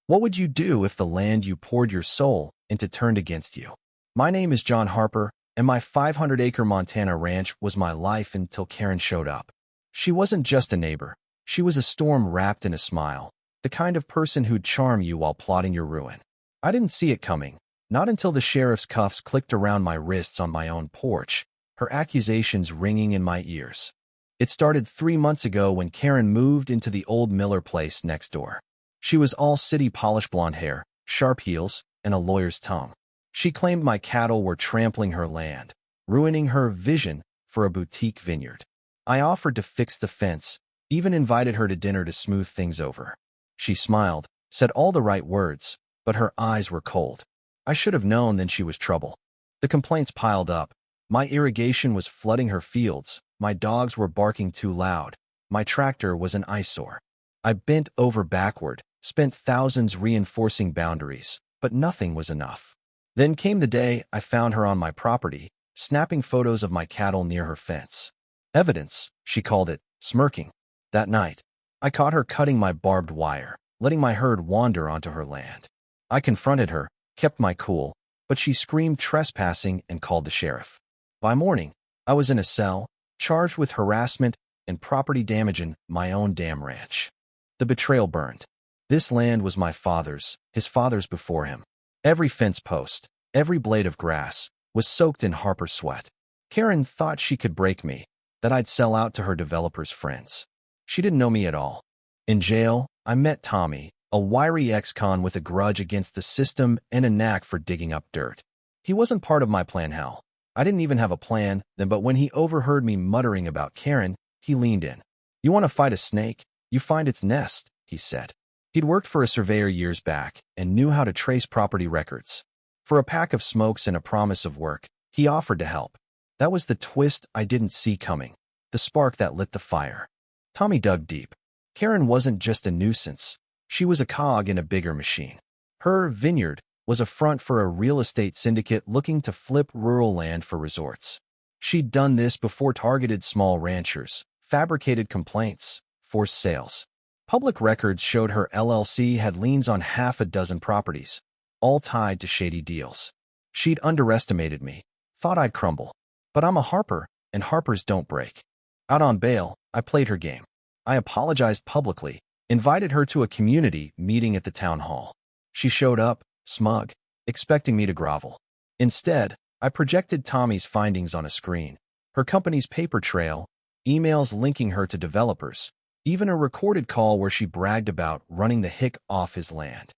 What would you do if the land you poured your soul into turned against you? My name is John Harper, and my 500-acre Montana ranch was my life until Karen showed up. She wasn't just a neighbor. She was a storm wrapped in a smile, the kind of person who'd charm you while plotting your ruin. I didn't see it coming, not until the sheriff's cuffs clicked around my wrists on my own porch, her accusations ringing in my ears. It started 3 months ago when Karen moved into the old Miller place next door. She was all city polished blonde hair, sharp heels, and a lawyer's tongue. She claimed my cattle were trampling her land, ruining her vision for a boutique vineyard. I offered to fix the fence, even invited her to dinner to smooth things over. She smiled, said all the right words, but her eyes were cold. I should have known then she was trouble. The complaints piled up. My irrigation was flooding her fields, my dogs were barking too loud, my tractor was an eyesore. I bent over backward, spent thousands reinforcing boundaries, but nothing was enough. Then came the day I found her on my property, snapping photos of my cattle near her fence. Evidence, she called it, smirking. That night, I caught her cutting my barbed wire, letting my herd wander onto her land. I confronted her, kept my cool, but she screamed trespassing and called the sheriff. By morning, I was in a cell, charged with harassment and property damage in my own damn ranch. The betrayal burned. This land was my father's, his father's before him. Every fence post, every blade of grass, was soaked in Harper's sweat. Karen thought she could break me, that I'd sell out to her developer's friends. She didn't know me at all. In jail, I met Tommy, a wiry ex-con with a grudge against the system and a knack for digging up dirt. He wasn't part of my plan, hell. I didn't even have a plan then, but when he overheard me muttering about Karen, he leaned in. "You want to fight a snake? You find its nest," he said. He'd worked for a surveyor years back and knew how to trace property records. For a pack of smokes and a promise of work, he offered to help. That was the twist I didn't see coming, the spark that lit the fire. Tommy dug deep. Karen wasn't just a nuisance. She was a cog in a bigger machine. Her vineyard was a front for a real estate syndicate looking to flip rural land for resorts. She'd done this before, targeted small ranchers, fabricated complaints, forced sales. Public records showed her LLC had liens on half a dozen properties, all tied to shady deals. She'd underestimated me, thought I'd crumble. But I'm a Harper, and Harpers don't break. Out on bail, I played her game. I apologized publicly, invited her to a community meeting at the town hall. She showed up, smug, expecting me to grovel. Instead, I projected Tommy's findings on a screen, her company's paper trail, emails linking her to developers, even a recorded call where she bragged about running the hick off his land.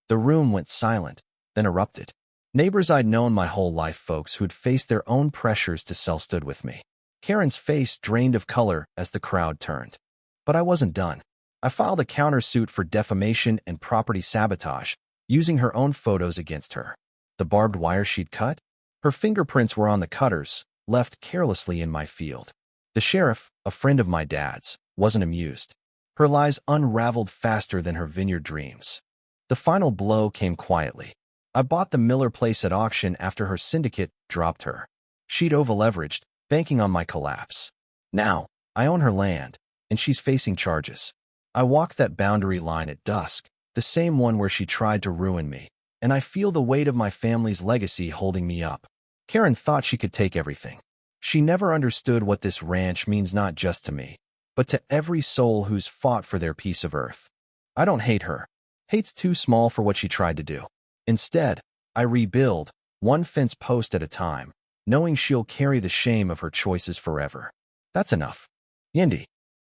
The room went silent, then erupted. Neighbors I'd known my whole life, folks who'd faced their own pressures to sell, stood with me. Karen's face drained of color as the crowd turned. But I wasn't done. I filed a countersuit for defamation and property sabotage, using her own photos against her. The barbed wire she'd cut? Her fingerprints were on the cutters, left carelessly in my field. The sheriff, a friend of my dad's, wasn't amused. Her lies unraveled faster than her vineyard dreams. The final blow came quietly. I bought the Miller place at auction after her syndicate dropped her. She'd over-leveraged, banking on my collapse. Now, I own her land, and she's facing charges. I walked that boundary line at dusk, the same one where she tried to ruin me, and I feel the weight of my family's legacy holding me up. Karen thought she could take everything. She never understood what this ranch means, not just to me, but to every soul who's fought for their piece of earth. I don't hate her. Hate's too small for what she tried to do. Instead, I rebuild, one fence post at a time, knowing she'll carry the shame of her choices forever. That's enough. Yindi.